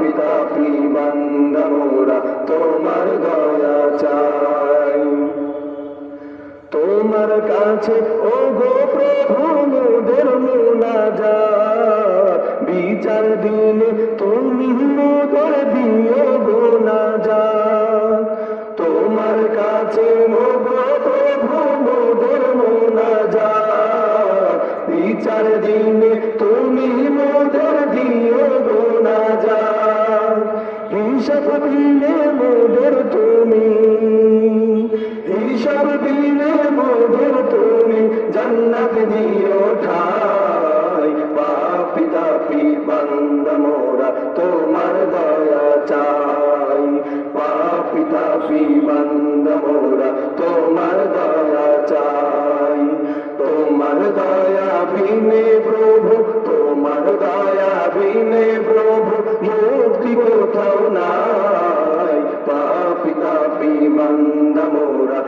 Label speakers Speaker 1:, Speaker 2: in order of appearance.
Speaker 1: পাপী তাপী বান্দা মোরা তোমার দয়া চাই। তোমার কাছে ও গো প্রভু মোদের মুনাজাত, বিচার দিনে তুমি মোদের দিও গো নাজাত। তোমার কাছে ও গো প্রভু মোদের মুনাজাত, বিচার দিনে তুমি মোদের দিও গো নাজাত। হিসাব দিনে মোদের তুমি, হিসাব দিনে মোদের তুমি জান্নাত দিও ঠাই। পাপী তাপী বান্দা মোরা তোমার দয়া চাই। পাপী তাপী বান্দা মোরা তোমার দয়া চাই। তোমার দয়া বিনে প্রভু, তোমার দয়া বিনে প্রভু মুক্তি কোথাও নাই। পাপী তাপী বান্দা মোরা